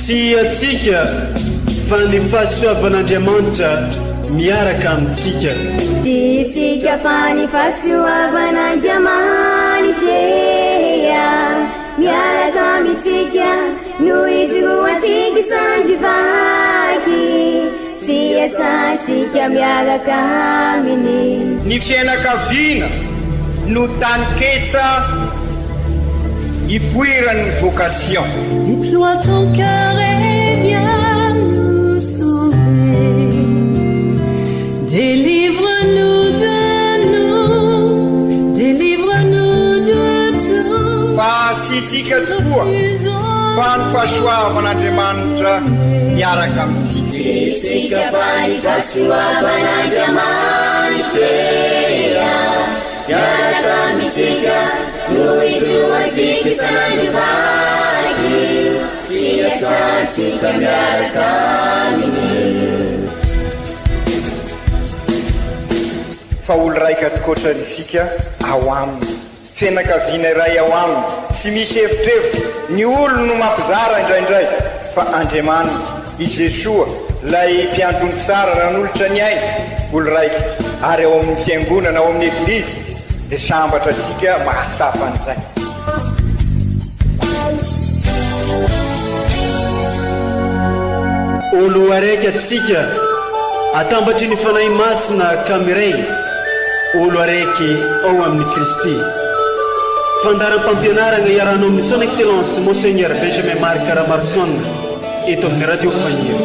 sy atsika fa ny fahasoavan'Andriamanitra miaraka amintsika. Isika fa ny fahasoavan'Andriamanitra miaraka amintsika noho izy roantsika sandrivaky sy asantsika miaraka aminy. Ny fianakaviana no taniketsa ipoiran'ny vocation. Déploie ton cœur et viens nous sauver. Délivre-nous de nous, délivre-nous de tout. Fa sisika tokoa fa ny fahasoavan'Andriamanitra miaraka amintsika. Sisika fa ny fahasoavan'Andriamanitra miaraka amintsika noho izy roantsika sandrivaky sy asantsika miaraka aminy. Fa olo raika atokotran'isika ao aminy, fianakaviana iray ao aminy, sy misy hevitrevitra ny olo no mampizara indraindray fa Andriamanitra i Jesoa lay mpiandrony tsara ranolotra ny aina olo raika ary ao amin'ny fiangonana ao amin'ny eglizy dia sambatra atsika mahasafan'izay. Olo araiky atsika atambatry ny fanahy masina kamiray, olo araiky ao amin'ny Kristy. Fandaram-pampianarana iaranao amin'ny son excellence Monseigneur Benjamin Marc Caramarson eto amin'ny radio Fagnier.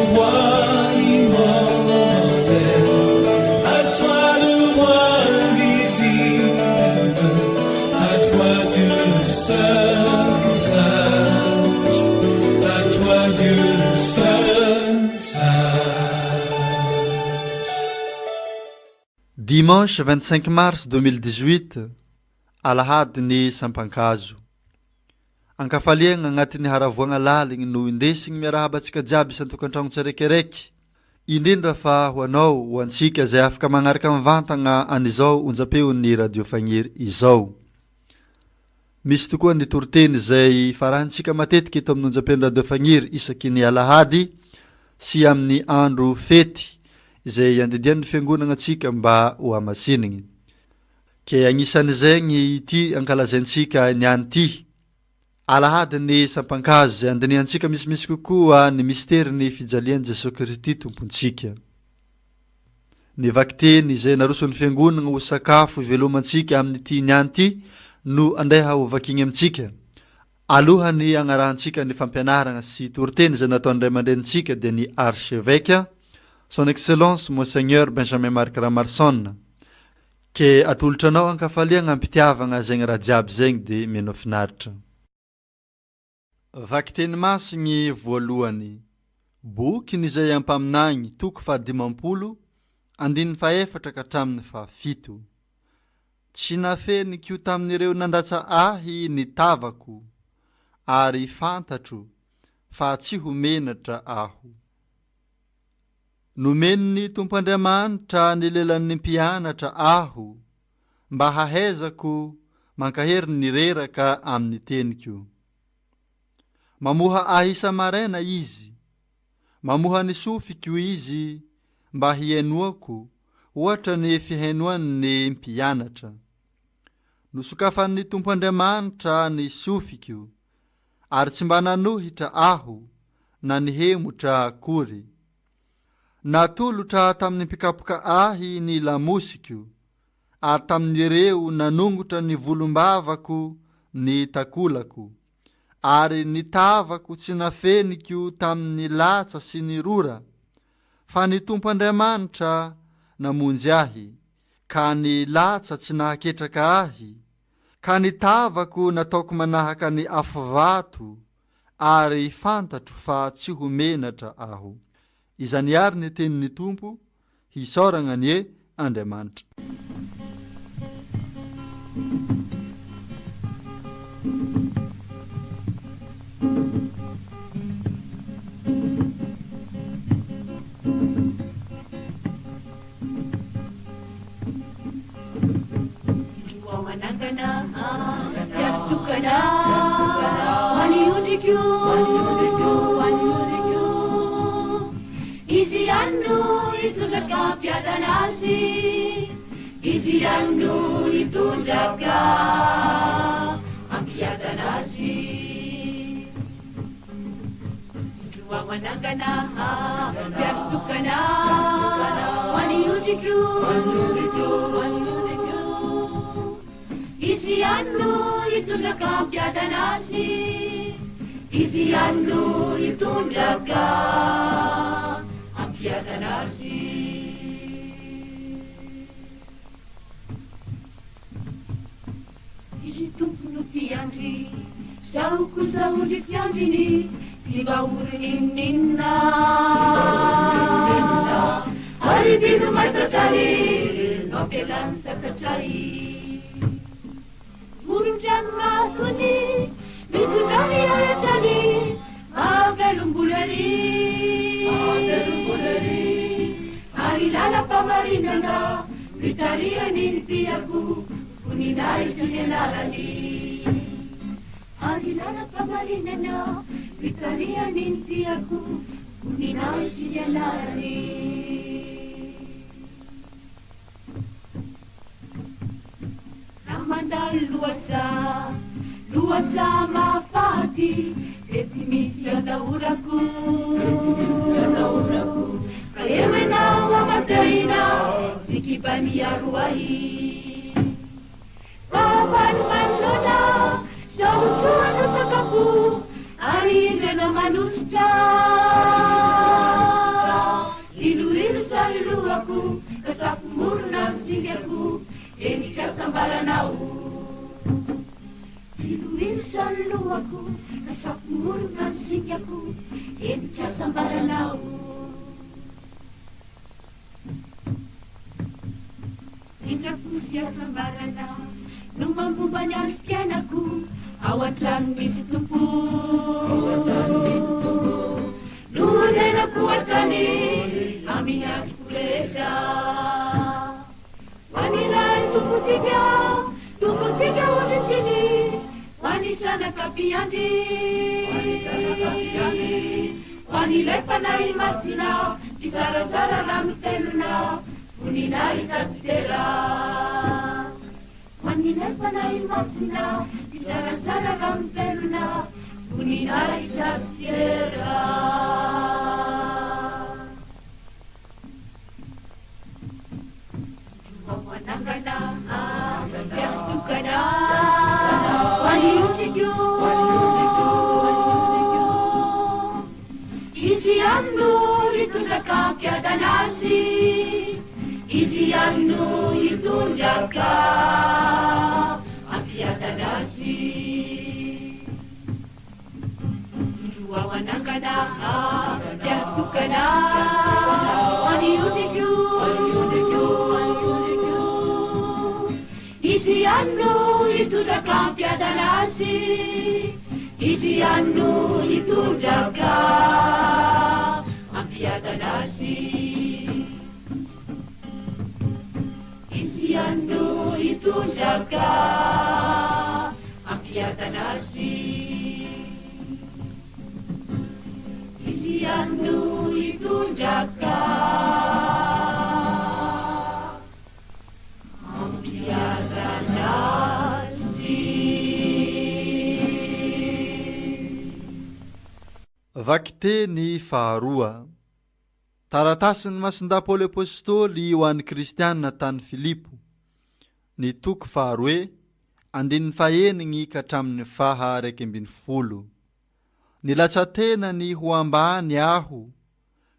Dimanche 25 mars 2018, alahady ny sampankazo. Ankafaliagna agnatin'ny haravoagna laligny no indesigny miarahabantsika jiaby isan-tokantragno tsiraikaraiky. Indrindra fa ho anao ho antsika zay afaka magnaraka mivantagna an'izao onjam-peon'ny radio Fagniry izao. Misy tokoa ny toriteny zay farahantsika matetika eto amin'ny onjam-peon'ny radio Fagniry isaky ny alahady sy amin'ny andro fety izay andidian'ny fiangonana antsika mba ho amasinigny. Ke agnisan'izay ny ity ankalazaintsika niany ty. Alahady ny sampankazo zay andiniantsika misimisy kokoa ny misterin'ny fijalian'i Jesosy Kristy tompontsika. Ny vakiteny izay naroson'ny fiangonana ho sakafo ivelomantsika amin'ny ty niany ty no andeha ho vakigny amintsika. Alohany agnarahantsika ny fampianarana sy toriteny zay natao andray aman-drenitsika dia ny archevêque Son Excellence Monseigneur Benjamin Marc Caramarson. Ke atolotra anao ankafaliagna ampitiavagna zegny raha jiaby zegny dia mianao finaritra. Vakiteny masigny voalohany. Bokiny izay ampaminagny toko fa 50, andiny fa 4 katramin'ny fa 7. Tsy nafeniko tamin'ireo nandatsa ahy ny tavako, ary fantatro fa tsy homenatra aho. Nomen'ny Tompo Andriamanitra ny lelan'ny mpianatra aho, mba hahezako mankahery ny reraka amin'ny teniko. Mamoha ahy isa-maraina izy, mamoha ny sofiko izy, mba hiainoako ohatra ny fihainoan'ny mpianatra. Nosokafan'ny Tompo Andriamanitra ny sofiko, ary tsy mba nanohitra aho na nihemotra akory. Natolotra tamin'ny mpikapoka ahy ny lamosiko, ary tamin'ireo nanongotra ny volombavako ny takolako, ary ny tavako tsy nafeniko tamin'ny latsa sy ny rora, fa ny Tompo Andriamanitra namonjy ahy, ka ny latsa tsy nahaketraka ahy, ka ny tavako nataoko manahaka ny afovato, ary fantatro fa tsy homenatra aho. Izany ary ny tenin'ny Tompo, hisaoragna ny Andriamanitra. Wani kampiadanazy izy ihany no hitondraka ampiadanazy indroa manangana mpiazo tokana hoany ondriko izy ihany no hitondraka ampiadanazy izy ihany no hitondraka ampiadanazy izy tompono mpiandry sao kosa ondry fiandriny ty mba orininina ary dino maitatrany mampialany sasatray voron-drano matony mitondrany ayatrany mavelom-bolery ary lala-pamarinana mitariany ny tiako voninahitry ny anarany ary lala-pamarinana mitariany ny tiako voninahitry ny anarany mandalo loasa mafaty de tsy misy atahorako fa eo enao amantaina sy kipa miaro ahy favalomanoana saosoana sakafo ary indrana manositra iloriro salilohako ka safo morona singako enika sambaranao iloriro salilohako ka safo morona singako enika sambaranao indraposy asambarana no mambombany any fiainako ao an-trano misy tompo no anenako an-trany amin'ny androko rehetra hoaniray tompotsika ohatra tiny hoany sanakapiandry hoan'ilay fanahy masina mizarasara ranotelona voninahitra tera hoan'ilay fanahy masina mizarasara ranotelona voninahitra tera manangana piastokana hoany ondriko izy ihany no hitondraka ampiadanazy izy ihany no hitondraka ampiadanazy indroa manangana piastokana hoany ondriko izy ihany no hitondraka ampiadanazy izy ihany no hitondraka ampiadanazy izy ihany no hitondraka ampiadanazy izy ihany no hitondraka Vakiteny faharoa. Taratasiny masinda Paoly apôstôly ho an'ny kristianina tany Filipo. Ny toko faharoe, andininy faheniny ka hatramin'ny faha 12. Nilatsa-tenany ho ambany aho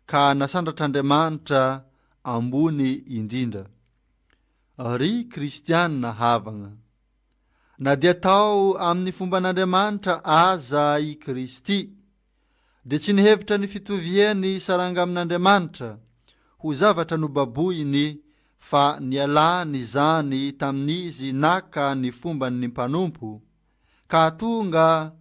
ka nasandratr'Andriamanitra ambony indrindra. Ry kristianina havagna. Na dia tao amin'ny fomban'Andriamanitra aza i Kristy, de tsy nihevitra ny fitoviany saranga amin'Andriamanitra ho zavatra nobaboiny fa nialany zany tamin'izy naka ny fombany ny mpanompo ka tonga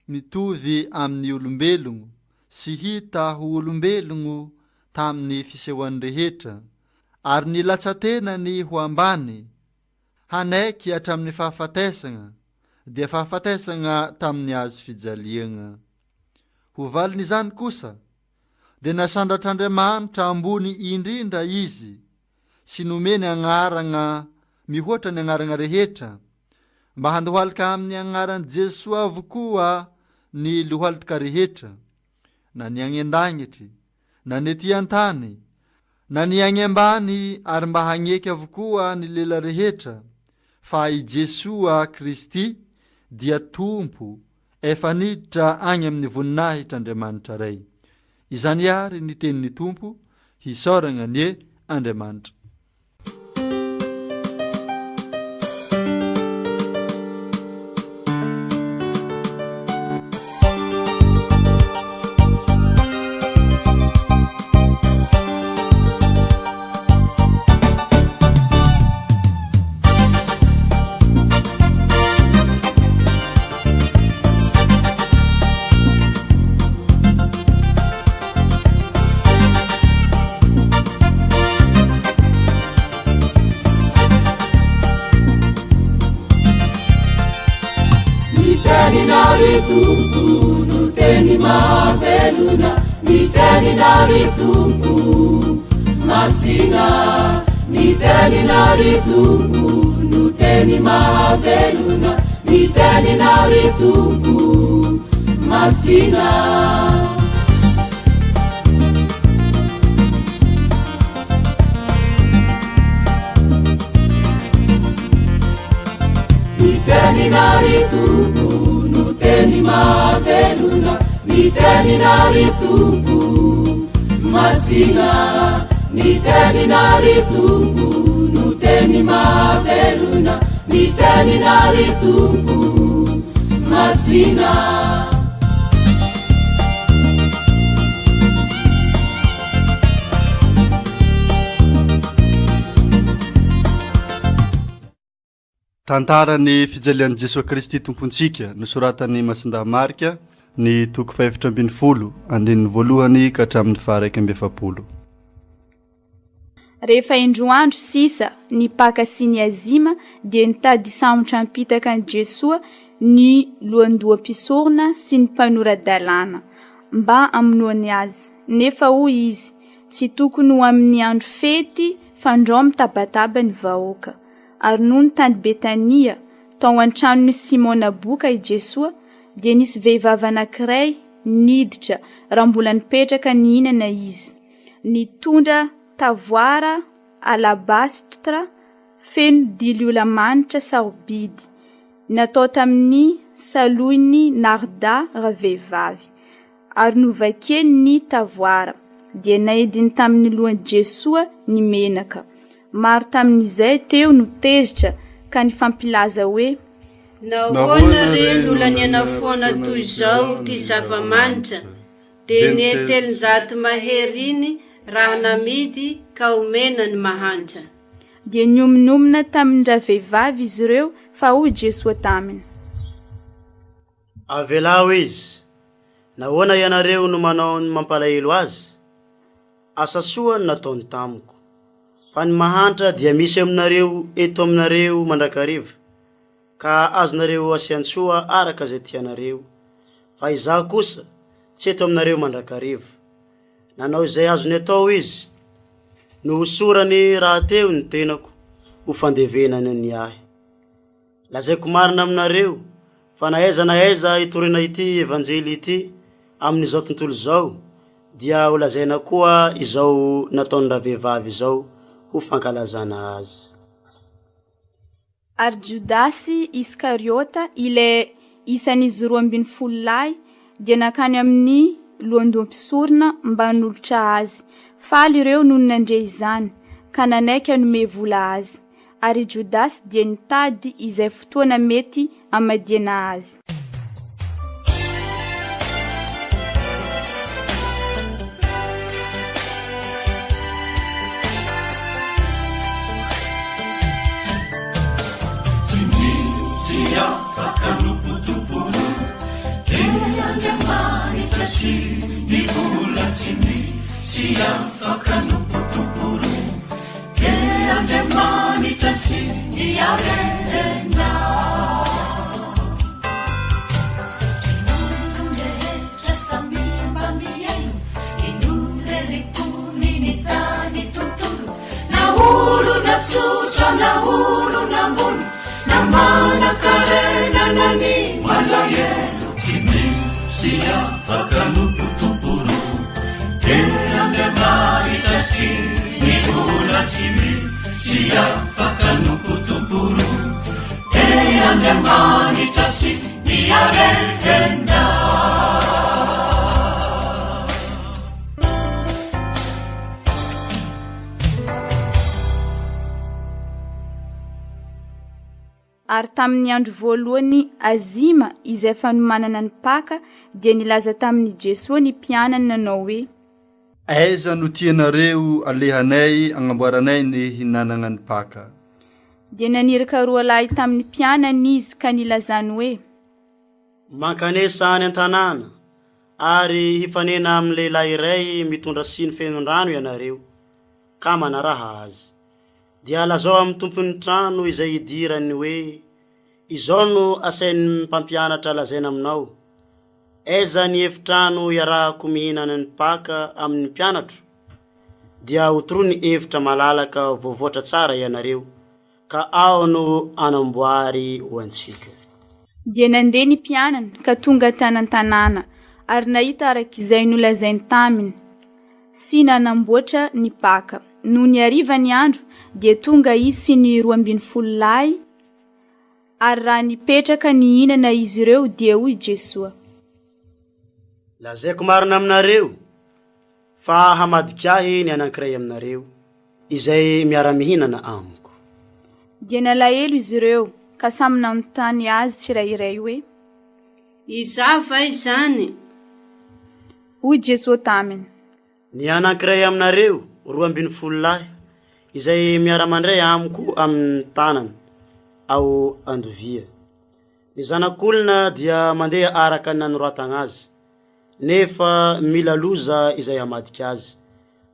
mitovy amin'ny olombelogno sy hita ho olombelogno tamin'ny fisehoany rehetra ary nilatsa-tenany ho ambany hanaiky hatramin'ny fahafatesagna dia fahafatesagna tamin'ny azo fijaliagna. Ho valin'izany kosa dia nasandratr'Andriamanitra ambony indrindra izy sy nomeny agnarana mihoatra ny agnarana rehetra mba handohalika amin'ny agnaran'i Jesosy avokoa ny lohalika rehetra, na ny agny an-dagnitry na ny ety an-tany na ny agny ambany, ary mba hagneky avokoa ny lela rehetra fa i Jesosy Kristy dia tompo efa niditra agny amin'ny voninahitr'Andriamanitra ray. Izany ary ny tenin'ny tompo, hisaorana ny Andriamanitra. Nuteni maveluna, niteni naritumbu masina, niteni naritumbu, nuteni maveluna, niteni naritumbu masina. Niteni naritumbu, nuteni maveluna, niteni naritumbu masina, niteni naritumbu, nuteni maveluna, niteni naritumbu masina. Tantarany fijalian'i Jesosy Kristy tompontsika nosoratan'ny Masindahy Marika ny toko 712 andininy voalohany ka hatramin'ny faha 140. Rehefa indroandro sisa ny paka sy ny azima dia nitady samotra mpitaka an'i Jesosy ny lohandoam-pisorona sy ny mpanorad-dalàna mba amonoany azy. Nefa hoy izy, tsy tokony ho amin'ny andro fety fandrao mitabataba ny vahoaka. Ary noho ny tany Betania tao an-tranon'ny Simona boka i Jesosy dia nisy vehivavy anankiray niditra raha mbola nipetraka nihinana izy. Nitondra tavoara alabasitra feno diliola-manitra sarobidy natao tamin'ny saloiny narda ravehivavy. Ary novakeny ny tavoara dia naediny tamin'ny lohan'i Jesosy ny menaka. Maro tamin'izay teo no tezitra ka nifampilaza hoe, nahoana re nolaniana foana toy izao ty zava-manitra, dia ny telonjato maheriny raha namidy ka omena ny mahantra. Dia niominomina tamin'ny ravehivavy izy ireo fa hoy Jesosy taminy, avelao izy, nahoana ianareo no manao ny mampalahelo azy? Asa soa ny nataony tamiko. Fa ny mahantra dia misy aminareo eto aminareo mandrakariva, ka azonareo asiany soa araka izay tianareo. Fa izaho kosa tsy eto aminareo mandrakariva. Nanao izay azony atao izy, no hosorany raha teo ny tenako ho fandevenany ny ahy. Lazaiko marina aminareo fa na aiza itorina ity evanjely ity amin'izao tontolo izao, dia ho lazaina koa izao nataony ravehivavy izao ho fankalazana azy. Ary Judasy Iskariota ilay isan'izy 12 lahy dia nakany amin'ny lohandoam-pisorona mba nolotra azy. Faly ireo noho nandre izany ka nanaiky hanome vola azy. Ary Judasy dia nitady izay fotoana mety amadiana azy. tsotra na olo nambony na manakarenanany malahelo tsy misy afaka nopotoporo terandramaritra sy ny ola tsy misy afaka nopotoporo terandramaritra sy ny aretenda ary tamin'ny andro voalohany azima izay fanomanana ny paka dia nilaza tamin'ny Jesosy ny mpianany nanao hoe aiza no tianareo alehanay agnamboaranay ny hinanana ny paka dia naniraka roa lahy tamin'ny mpianany izy ka nilazany hoe mankane sany an-tanàna ary hifanena amin'ny lehilahy iray mitondra siny fenon-drano ianareo ka manaraha azy dia lazao amin'ny tompon'ny trano izay idirany hoe izao no asain'ny mpampianatra lazaina aminao aiza ny efitrano iarahako mihinana ny paka amin'ny mpianatro dia otoro ny efitra malalaka voavoatra tsara ianareo ka ao no anamboary ho antsika dia nandeha ny mpianana ka tonga tanan-tanàna ary nahita arak'izay nolazainy taminy sy nanamboatra ny paka no ny hariva ny andro dia tonga izy sy ny 12 lahy ary raha nipetraka nihinana izy ireo dia hoy Jesosy lazaiko marina aminareo fa hamadikahy ny anankiray aminareo izay miara-mihinana amiko dia nalahelo izy ireo ka samy nanontany azy tsirairay hoe izava izany hoy Jesosy taminy ny anankiray aminareo 12 lahy izay miara-mandray amiko amin'ny tanana ao andovia ny zanak'olona dia mandeha araka ny nanoratagna azy nefa mila loza izay hamadika azy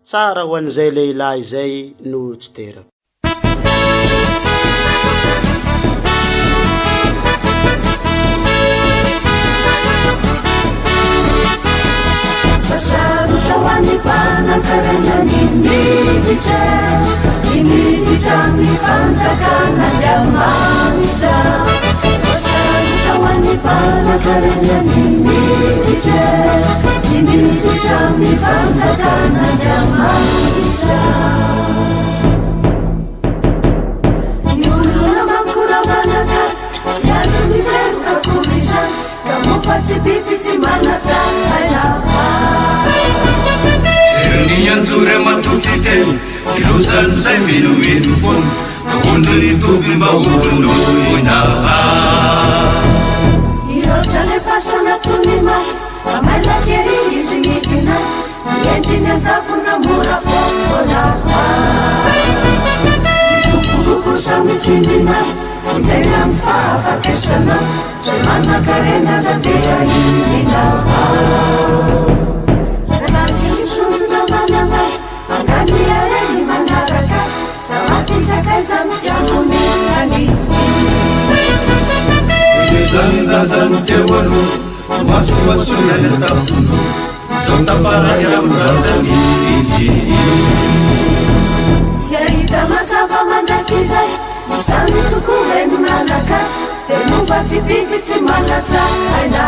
tsara ho an'izay lehilahy izay no tsy teraka Saruta wani pana karena nimidita nimidita mifanza kana jamanita Saruta wani pana karena nimidita nimidita mifanza kana jamanita Yuluna makura manakas siasu miferuka kumisa kamu pati pipiti manata Nianzure matukite ilusan sai minuin fun kunduli tubi baundo ina Iro chale pasana tunima amala keri izingikina yendina zafuna mura fokola Kuku sami tindina funzela mfafa kesana semana karena zatea ina Zan kewalu masu na tapuno sonta para yamrazani isi Siaita masava mandakizai Misami tukure mnalakas Tenu pati pipiti manata aina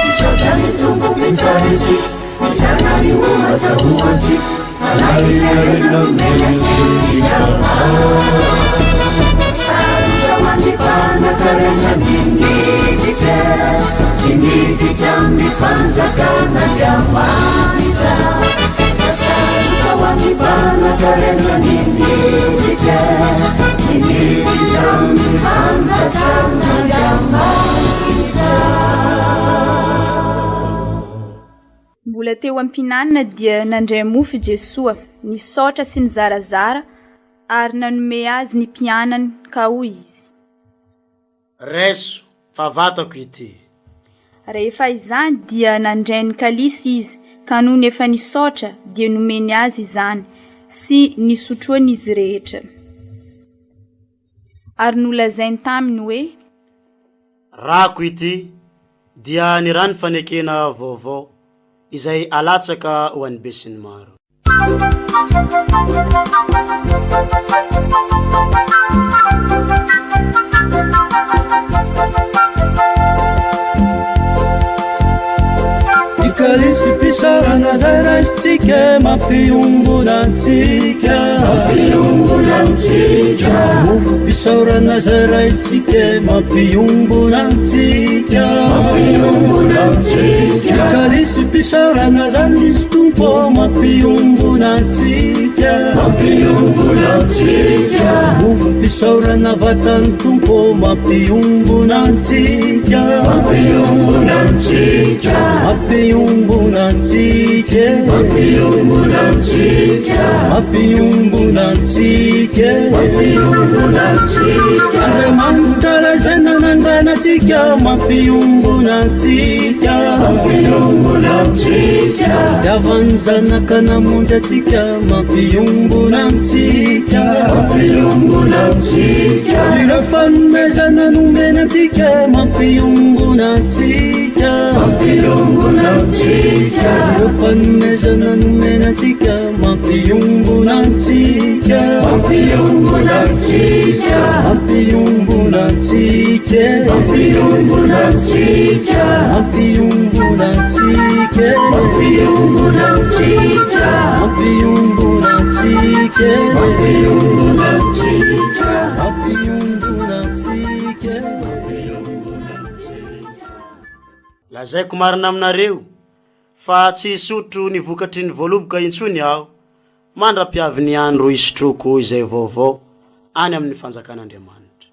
Isojani tumbu pitarisi Misangani umata uwazi Falaki lelena mbelezi Iyama Saruta wanipana karena nimidite Nimidite mifanza kana jamanita Saruta wanipana karena nimidite Nimidite mifanza kana jamanita Mbola teo am-pinanana dia nandray mofo Jesosy nisaotra sy nizarazara ary nanome azy ny mpianany ka hoy izy reso fa vatako ity rehefa izany dia nandray ny kalisy izy ka noho efa nisaotra dia nomeny azy izany sy nisotroany izy rehetra ary nolazainy taminy hoe rako ity dia ny rano fanekena vaovao izay alatsaka ho an'ny besin'ny maro Ikalisy pisarana zay raisitsika mampiombonantsika mofo pisaorana zay raisitsika mampiombonantsika ikalisy pisaorana zany izy tompo mampiombonantsika mofo pisaorana vatany tompo mampiombonantsika Andriamanitra raizana nandranatsika mampiombonantsika Javany zanaka namonjy atsika mampiombonantsika Ira fanomezana nomenatsika mampiombonantsika Ira fanomezana nomenatsika mampiombonantsika Lazaiko marina aminareo fa tsy sotro ny vokatry ny voaloboka intsony aho mandra-piavy andro isotroko izay vaovao any amin'ny fanjakan'Andriamanitra.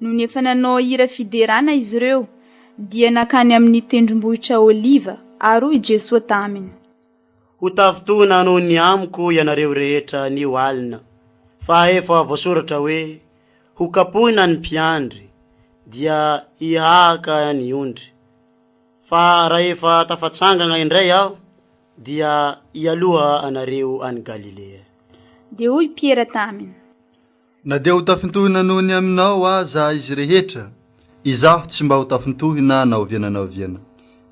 No ny efa nanao hira fiderana izy ireo dia nakany amin'ny tendrombohitra Oliva ary i Jesoa taminy. Ho tafitoana noho ny amiko ianareo rehetra ny alina fa efa voasoratra hoe ho kapohina ny mpiandry dia ihaka ny ondry. Fa raha efa tafatsangana indray aho dia ialoha anareo any Galilea. Dia hoy Piera taminy. Na dia ho tafintohina noho ny aminao aza izy rehetra, izaho tsy mba ho tafintohina na oviana.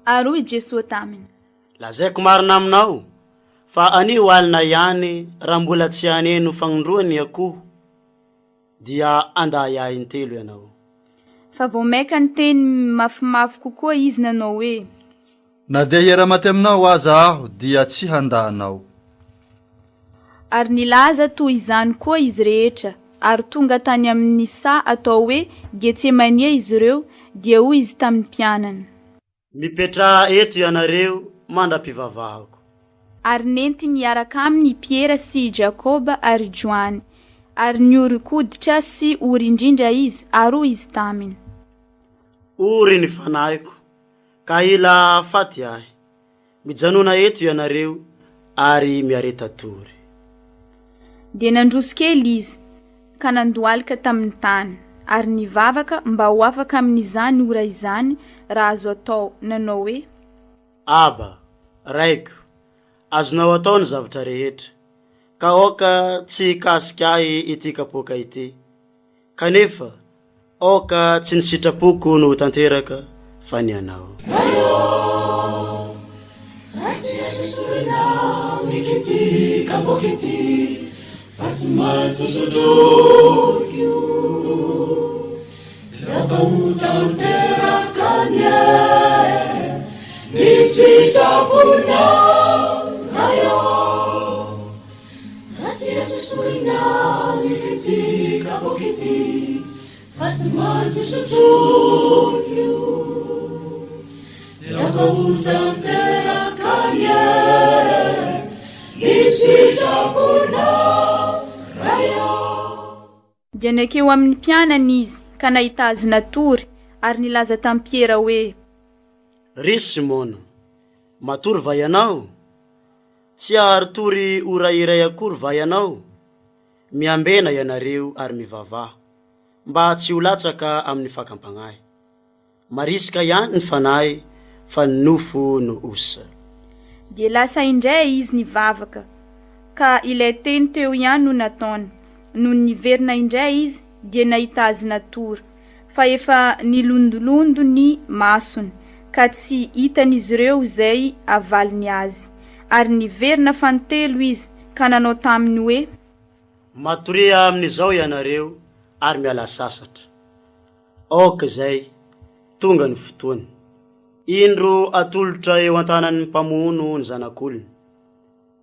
Ary hoy Jesoa taminy. Lazaiko marina aminao fa anio alina ihany raha mbola tsy haneno fagnondroany akoho dia andaya intelo ianao. Fa vao maika ny teny mafimafy kokoa izy nanao hoe na dia hiara-maty aminao aza aho dia tsy handahanao. Ary nilaza toy izany koa izy rehetra ary tonga tany amin'ny sa atao hoe Getsemania izy ireo dia hoy izy tamin'ny mpianany. Mipetra eto ianareo mandra-pivavahako. Ary nenti niaraka aminy Piera sy Jakoba ary Joany ary niorikoditra sy ory indrindra izy ary hoy izy taminy. Ory ny fanahiko ka ila faty ahy. Mijanona eto ianareo ary miareta tory. Dia nandroso kely izy ka nandohalika tamin'ny tany ary nivavaka mba ho afaka amin'izany ora izany raha azo atao nanao hoe Aba, raiko, azonao atao ny zavatra rehetra ka oka tsy kasika ahy ity kapoka ity kanefa oka tsy nisitrapoko no tanteraka fa ny anao. Dia nakeo amin'ny mpianany izy ka nahita azy natory ary nilaza tamin'i Piera hoe Ry Simona, matory va ianao? Tsy ahary tory ora iray akory va ianao? Miambena ianareo ary mivavaha mba tsy ho latsaka amin'ny fakampagnahy. Marisika ihany ny fanahy fa ny nofo no osa. Dia lasa indray izy nivavaka ka ilay teny teo ihany no nataony. No niverina indray izy dia nahita azy natory fa efa nilondolondo ny masony ka tsy hitan'izy ireo izay avaliny azy ary niverina fantelo izy ka nanao taminy hoe: matory amin'izao ianareo ary miala sasatra. Oka zay, tonga ny fotoany. Indro atolotra eo an-tanan'ny mpamono ny zanak'olona.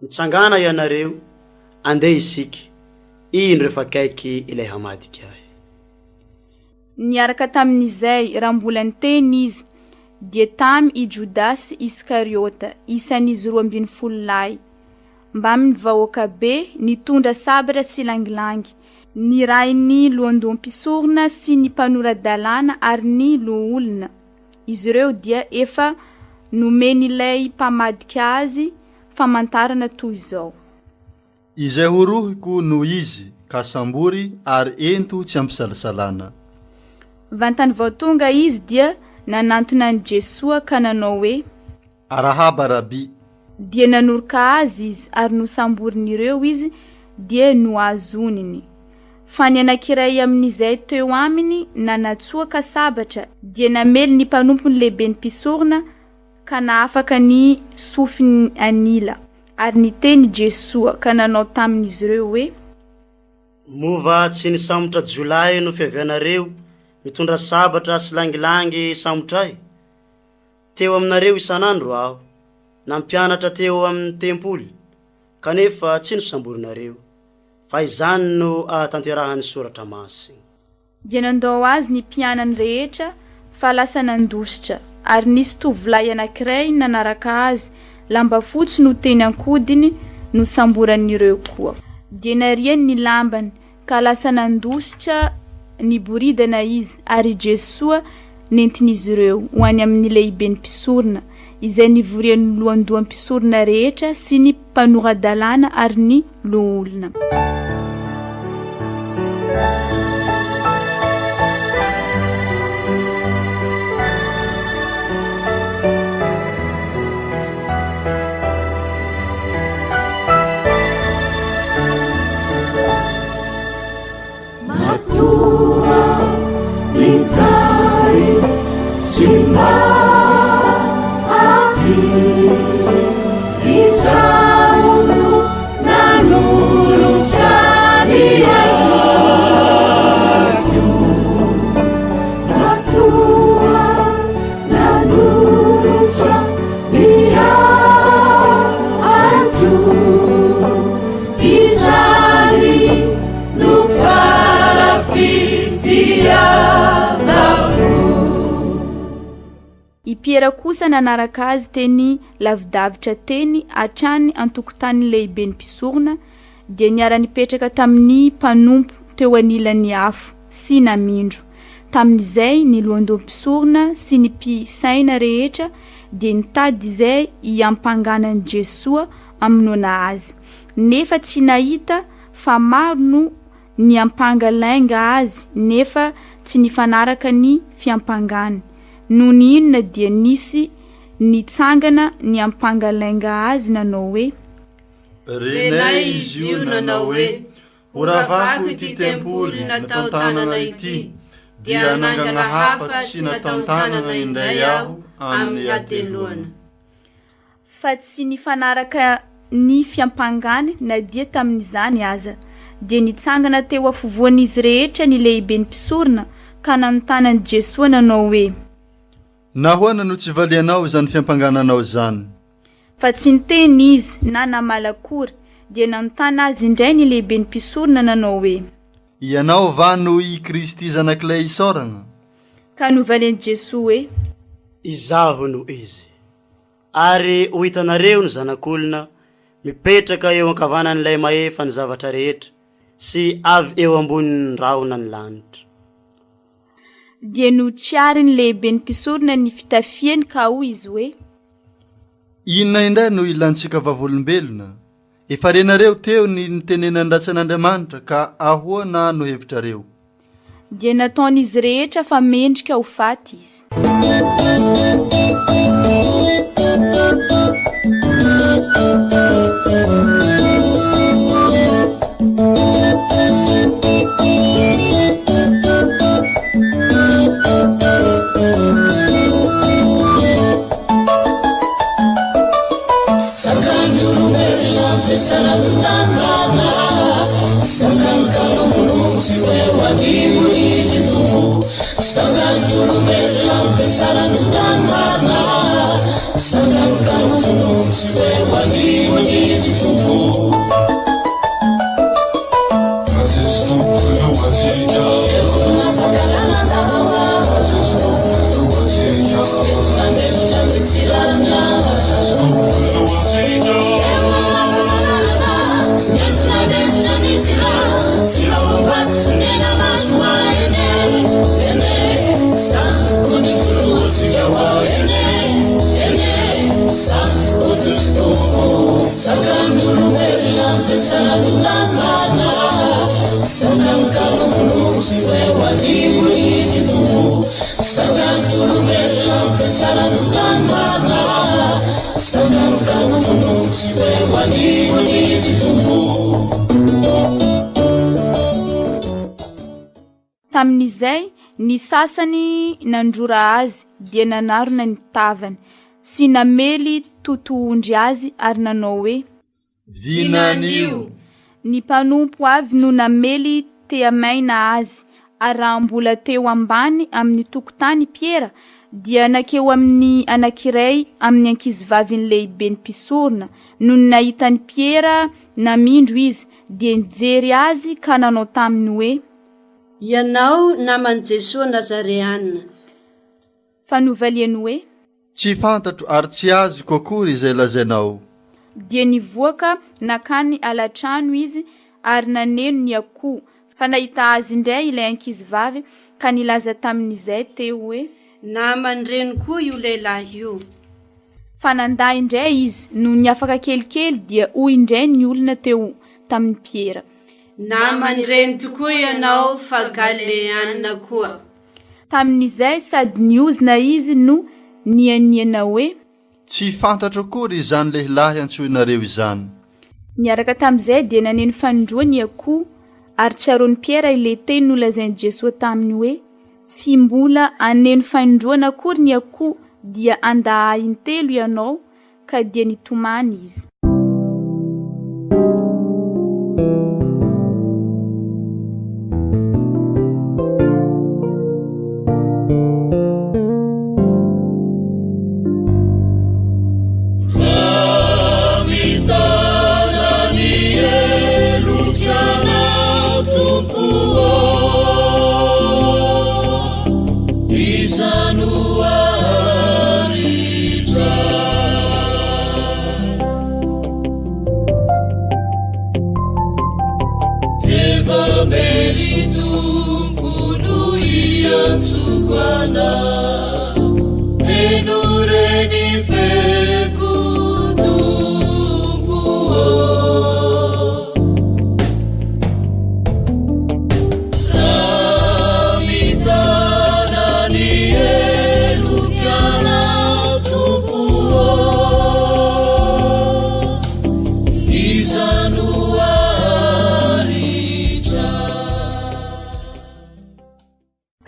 Mitsangana ianareo, andeha isika. Indro efa kaiky ilay hamadika ahy. Niaraka tamin'izay raha mbola niteny izy, dia tamy i Jodasy Iskariota, isan'izy 12 lahy. Mba amin'ny vahoaka be nitondra sabatra sy langilangy, ny rainy lohandoam-pisorona sy ny mpanora-dalàna ary ny loholona. Izy ireo dia efa nomen'ilay mpamadika azy famantarana toy izao: izay horohiko no izy ka sambory ary ento tsy ampisalasalana. Vantany vao tonga izy dia nanantona ny Jesoa ka nanao hoe: arahaba rabi. Dia nanoroka azy izy ary nosamborin'ireo izy dia noazoniny. Fa ny anakiray amin'izay teo aminy nanatsoaka sabatra dia namely ny mpanompon'ny lehibe ny mpisorona ka naafaka ny sofiny anila. Ary niteny Jesoa ka nanao tamin'izy ireo hoe: mova tsy nisamotra jolay no fiavianareo mitondra sabatra sy langilangy samotray. Teo aminareo isanandro aho, nampianatra teo amin'ny tempoly, kanefa tsy nosamborinareo. Fa izany no ahatanterahan'ny soratra masina. Dia nandao azy ny mpianany rehetra fa lasa nandositra, ary nisy tovolahy anankiray nanaraka azy, lamba fotsy no teny ankodiny no samboran'ireo koa. Dia nariany ny lambany ka lasa nandositra ny boridana izy, ary Jesoa nentin'izy ireo ho any amin'ny lehibe ny mpisorona, izay nivorian'ny lohandoam-pisorona rehetra sy ny mpanora-dalàna ary ny loholona. Piera kosa nanaraka azy teny lavidavitra teny atrany antokotany lehibe ny mpisorona, dia niara-nipetraka tamin'ny mpanompo teo anilan'ny afo sy namindro. Tamin'izay ny lohandoam-pisorona sy ny mpisaina rehetra dia nitady izay iampanganan'i Jesoa aminoana azy. Nefa tsy nahita, fa maro no niampangalainga azy nefa tsy nifanaraka ny fiampangany. Noho ny inona dia nisy nitsangana ny ampangalainga azy nanao hoe: renay izy io nanao hoe: oravako ity tempoly natao tanana ity, dia nangana hafa sy natao tanana indray aho amin'ny hateloana. Fa tsy nifanaraka ny fiampangany na dia tamin'izany aza, dia nitsangana teo afovoan'izy rehetra ny lehibe ny mpisorona ka nanontany Jesoa nanao hoe: nahoana no tsy valianao zany fiampangananao zany? Fa tsy niteny izy na namalakory, dia nanontany azy indray ny lehibe ny mpisorona nanao hoe: ianao va no i Kristy zanak'ilay isaorana? Ka novalian'i Jesoa hoe: izaho no izy. Ary ho hitanareo ny zanak'olona mipetraka eo ankavanan'ilay mahefa ny zavatra rehetra sy avy eo ambonin'ny rahona ny lanitra. Dia notsiary ny lehibe ny mpisorona ny fitafiany ka hoy izy hoe: inona indray no ilantsika vavolombelona? Efa renareo teo ny nitenenan'Andriamanitra ka ahoana no hevitrareo? Dia nataon'izy rehetra fa mendrika ho faty izy. Sakandro no mevela, fesala lutano Tamin'izay ny sasany nandrora azy dia nanarona ny tavany sy namely totoondry azy ary nanao hoe vinanio. Ny mpanompo avy no namely teamaina azy ary raha mbola teo ambany amin'ny tokotany Piera dia nakeo amin'ny anakiray amin'ny ankizivaviny lehibe ny mpisorona no nahitany Piera namindro izy dia nijery azy ka nanao taminy hoe ianao naman Jesosy Nazareana. Fa novaliany hoe tsy fantatro ary tsy azo kokory izay lazainao. Dia nivoaka nakany alatrano izy ary naneno ny akoho fa nahita azy indray ilay ankizivavy ka nilaza tamin'izay teo hoe namany reniko io lehilahy io. Fa nanday indray izy no ny afaka kelikely dia hoy indray ny olona teo tamin'ny Piera namany reny tokoa ianao fa Galileana koa. Tamin'izay sady niozina izy no nianiana hoe tsy fantatro kory izany lehilahy antsoinareo izany. Niaraka tamin'izay dia naneno fanindroa ny akoho ary tsaroany Piera ilay teny nolazainy Jesosy taminy hoe tsy mbola aneno fanindroana akory ny akoho dia andahay intelo ianao ka dia nitomany izy.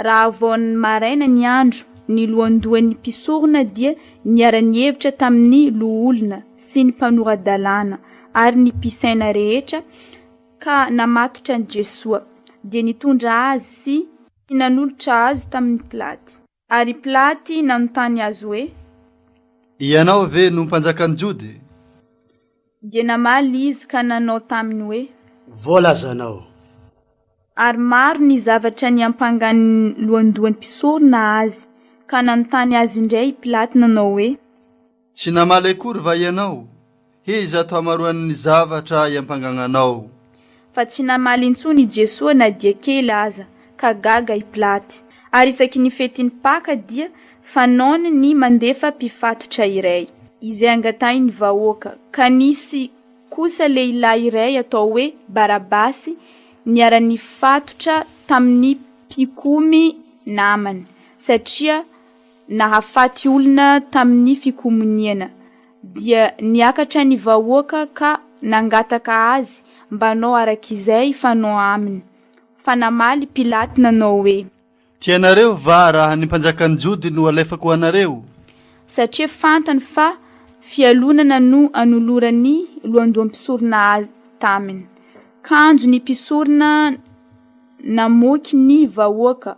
Raha vaon'ny maraina ny andro ny lohandohan'ny mpisorona dia niara-nihevitra tamin'ny loholona sy ny mpanoradalàna ary ny mpisaina rehetra ka namatotra ny Jesosy dia nitondra azy sy nanolotra azy tamin'ny Pilaty. Ary Pilaty nanontany azy hoe ianao ve no mpanjakan'ny Jody? Dia namaly izy ka nanao taminy hoe voalazanao. Ary maro ny zavatra ny ampangan'ny lohandohan'ny mpisorona azy ka nanontany azy indray Pilaty nanao hoe tsy namaly akory va ianao? Iza ato hamaroan'ny zavatra iampangananao. Fa tsy namaly intsony Jesosy na dia kely aza ka gaga i Pilaty. Ary isaky ny fetiny Paka dia fanaony ny mandefa mpifatotra iray izay angatany ny vahoaka ka nisy kosa lehilahy iray atao hoe Barabasy niara-ny fatotra tamin'ny mpikomy namany satria nahafaty olona tamin'ny fikomuniana dia niakatra ny vahoaka ka nangataka azy mbanao arak'izay fanao aminy. Fa namaly Pilaty nanao hoe tianareo va raha ny mpanjakan'ny Jody no alefako anareo? Satria fantany fa fialonana no anolorany lohandohan'ny mpisorona azy taminy. Kanjo ny mpisorona namoky ny vahoaka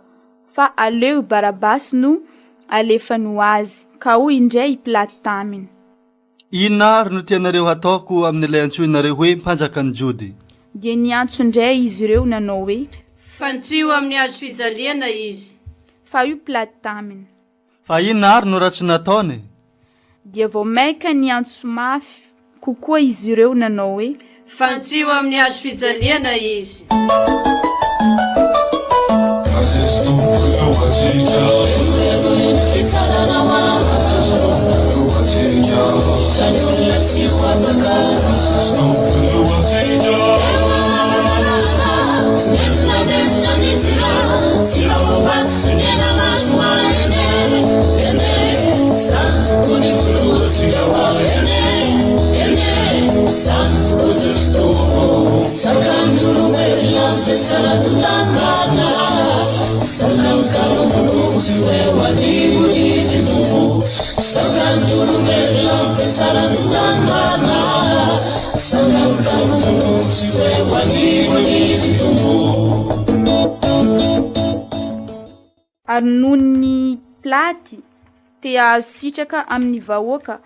fa aleo Barabasy no alefano azy ka hoy indray hipilaty taminy. Inona ary no tianareo hataoko amin'ilay antsoinareo hoe mpanjakan'ny Jody? Dia niantso indray izy ireo nanao hoe fantsio amin'ny hazo fijaliana izy. fa io pilaty taminy. Fa inona ary no ratsy nataony? Dia vao maika niantso mafy kokoa izy ireo nanao hoe fantsio amin'ny hazo fijaliana izy. Ary noho ny platy te azo sitraka amin'ny vahoaka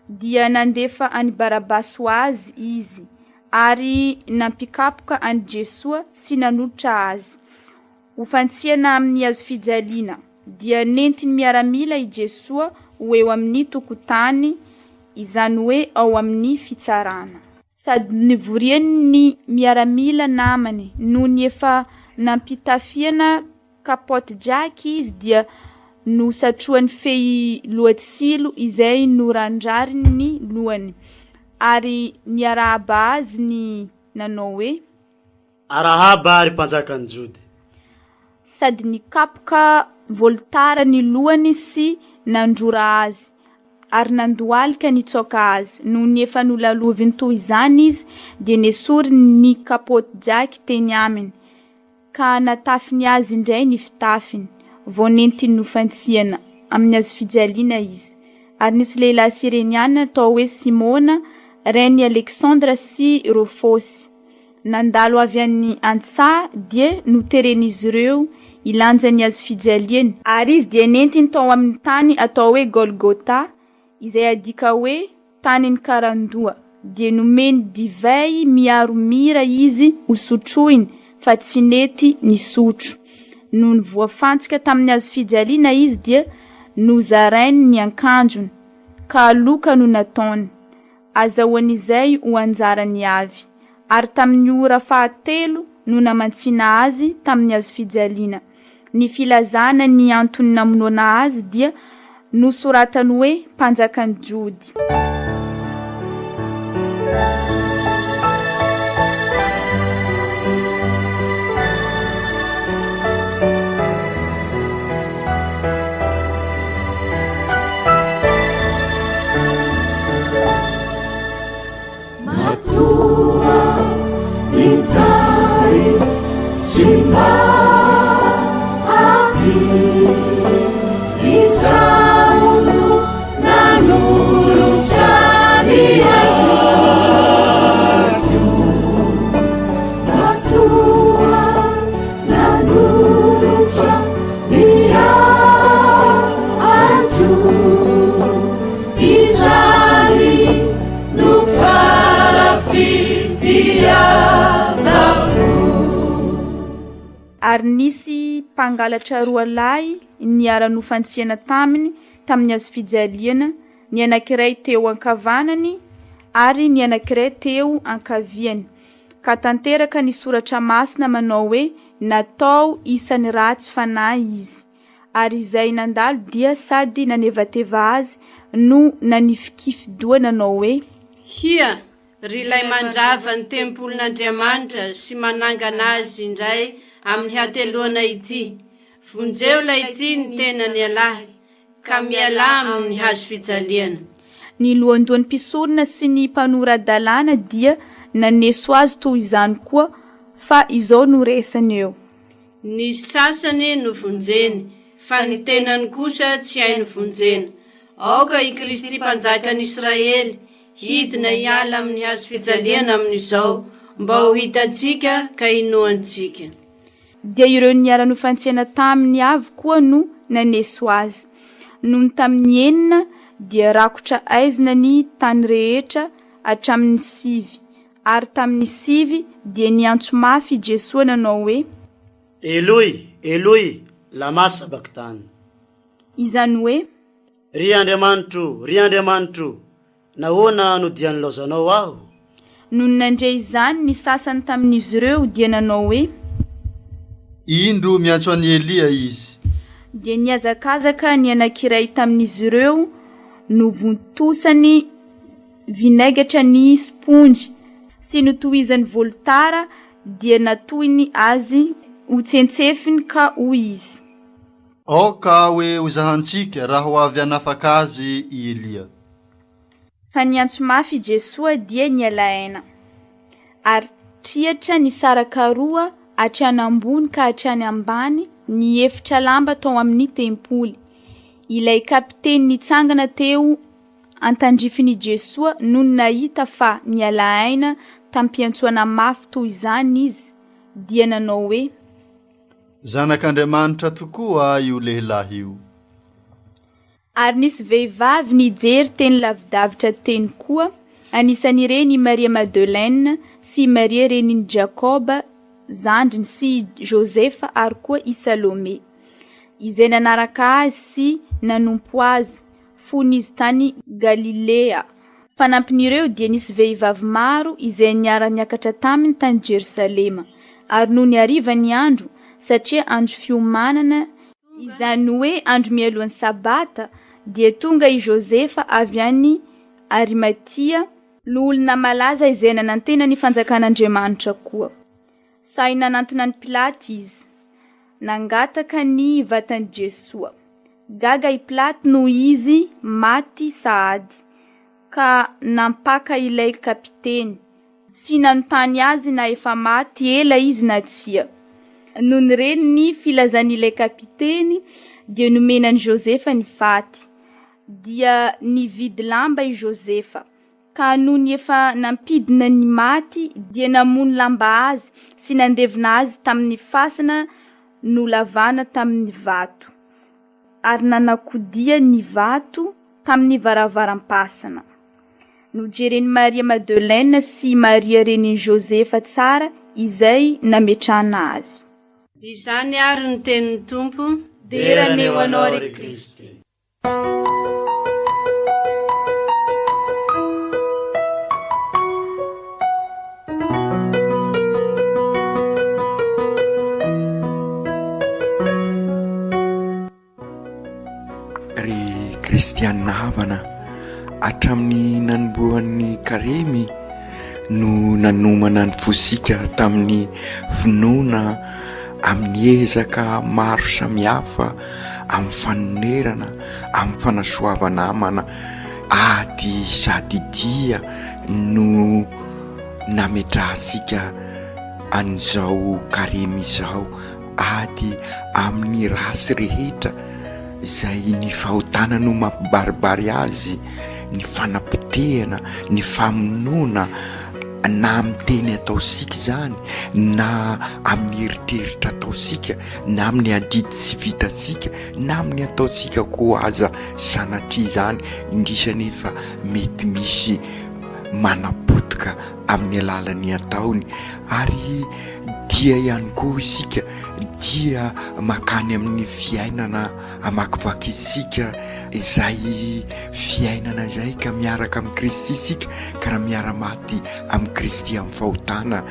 dia nandefa any Barabasy ho azy izy ary nampikapoka any Jesoa sy nanolotra azy ho fantsiana amin'ny hazo fijaliana. Dia nentiny miaramila i Jesoa ho eo amin'ny tokotany, izany hoe ao amin'ny fitsarana. Sady nivoriany ny miaramila namany noho ny efa nampitafiana kapoty draky izy dia no satroany fei lohatsilo izay norandrariny ny lohany. Ary niarahaba azy ny nanao hoe arahaba ary mpanjakan'ny Jody. Sady nikapoka voltara ny lohany sy nandrora azy ary nandohalika nitsoka azy. Noho ny efa nolaloviny toy izany izy dia nesory ny kapoty draky teny aminy ka natafiny azy indray ny fitafiny vao nentiny nofantsiana amin'ny hazo fijaliana izy. Ary nisy lehilahy Sireniana atao hoe Simona, reny Alexandra sy Rofosy nandalo avy any Antsa dia noteren'izy ireo ilanja ny hazo fijaliana. Ary izy dia nentiny tao amin'ny tany atao hoe Golgota izay adika hoe tanin'ny karandoa. Dia nomeny divay miaro mira izy ho sotroiny fa tsy nety nisotro. Noho ny voafantsika tamin'ny hazo fijaliana izy dia nozarainy ny akanjony ka loka no nataony. Azahoan'izay ho anjarany avy. Ary tamin'ny ora fahatelo no namantsina azy tamin'ny hazo fijaliana. Ny filazana ny antony namonoana azy dia nosoratany hoe mpanjakan'ny Jody. Ary nisy mpangalatra roa lahy niara-nofantsiana taminy tamin'ny hazo fijaliana, ny anankiray teo ankavanany ary ny anankiray teo ankaviany. Ka tanteraka ny soratra masina manao hoe natao isan'ny ratsy fanahy izy. Ary izay nandalo dia sady nanevateva azy no nanifikifidoa nanao hoe hia ry lay mandrava ny tempolin'Andriamanitra sy manangana azy indray amin'ny hateloana ity. Vonjeo lay ity ny tena ny alahy ka miala amin'ny hazo fijaliana. Ny lohandoan'ny mpisorona sy ny mpanora dalàna dia naneso azy toy izany koa fa izao no resany eo. Ny sasany no vonjeny fa ny tenany kosa tsy hay ny vonjena. Aoka i Kristy mpanjakan'i Israely hidina hiala amin'ny hazo fijaliana amin'izao mba ho hitantsika ka inoantsika. dia ireo niara-nofantsena taminy avy koa no naneso azy. Nohony tamin'ny 9 dia rakotra aizina ny tany rehetra hatramin'ny 9, ary tamin'ny 9 dia niantso mafy Jesosy nanao hoe: Eloi, Eloi, lama sabakthani. Izany hoe: Ry Andriamanitro, nahoana no dia nilaozanao aho? Nohony nandray izany ny sasany tamin'izy ireo dia nanao hoe: Indro miantso an'i Elia izy. Dia niazakazaka ny anankiray tamin'izy ireo no vontosany vinaigatra ny spongy sy notohizany volotara dia natohiny azy ho tsentsefiny ka hoy izy: Aoka hoe hozahantsika raha ho avy hanafaka azy i Elia. Fa niantso mafy Jesosy dia nialaina, ary trihatra nisaraka roa hatrany ambony ka hatrany ambany ny efitra lamba tao amin'ny tempoly. Ilay kapiteny nitsangana teo antandrifin'i Jesosy no nahita fa nialaina tampiantsoana mafy toy izany izy dia nanao hoe: Zanak'Andriamanitra tokoa io lehilahy io. Ary nisy vehivavy nijery teny lavidavitra teny koa, anisan'ireny Maria Madeleine sy Maria reniny Jakoba zandriny sy Josefa ary koa i Salome. Izay nanaraka azy sy nanompo azy fon'izy tany Galilea. Fanampin'ireo dia nisy vehivavy maro izay niara-niakatra taminy tany Jerusalema. Ary noho ny hariva ny andro, satria andro fiomanana, izany hoe andro mialohan'ny sabata, dia tonga i Josefa avy any Arimatia, olona malaza izay nanantena ny fanjakan'Andriamanitra koa. Sahy nanantona ny Pilaty izy, nangataka ny vatan'i Jesosy. Gaga i Pilaty no izy maty sahady, ka nampaka ilay kapiteny, sy nanontany azy na efa maty ela izy na tsia. Noho nireny ny filazan'ilay kapiteny dia nomenany Josefa ny faty. Dia nividy lamba i Josefa, ka noho ny efa nampidina ny maty dia namono lamba azy sy nandevina azy tamin'ny fasana no lavana tamin'ny vato, ary nanakodia ny vato tamin'ny varavaram-pasana. Nojereny Maria Madeleine sy Maria reniny Josefa tsara izay nametrahana azy. Izany ary ny tenin'ny Tompo, Deraneo anao re Kristy. Ry kristianina havana, hatramin'ny nanomboan'ny karemy no nanomana ny fosika tamin'ny finoana amin'ny ezaka maro samihafa, amin'ny fanonerana, amin'ny fanasoavana amana ady sady dia no nametrahasika an'izao karemy izao, ady amin'ny rasy rehetra izay ny fahotana no mampibaribary azy, ny fanapotehana, ny famonoana, na amin'ny teny ataosika zany, na amin'ny eritreritra ataosika, na amin'ny adidy sy vitasika, na amin'ny ataosika koa aza sanatria zany, indrisa nefa mety misy manapotika amin'ny alalan'ny ataony. Ary dia ihany koa isika dia makany amin'ny fiainana amakivaky isika izay fiainana izay ka miaraka amin'ny Kristy isika, ka raha miara-maty amin'ny Kristy amin'ny fahotana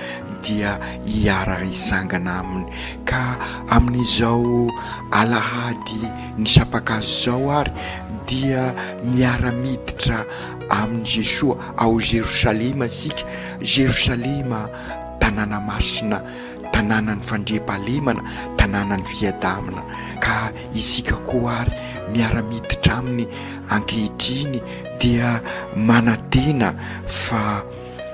dia hiara hisangana aminy. Ka amin'izao alahady ny sapakazo zao ary dia miara-miditra amin'ny Jesosy ao Jerosalema isika. Jerosalema tanàna masina, tanàna ny fandriam-pahalemana, tanàna ny fiadamina. Ka isika koa ary miara-miditra aminy ankehitriny dia manatena fa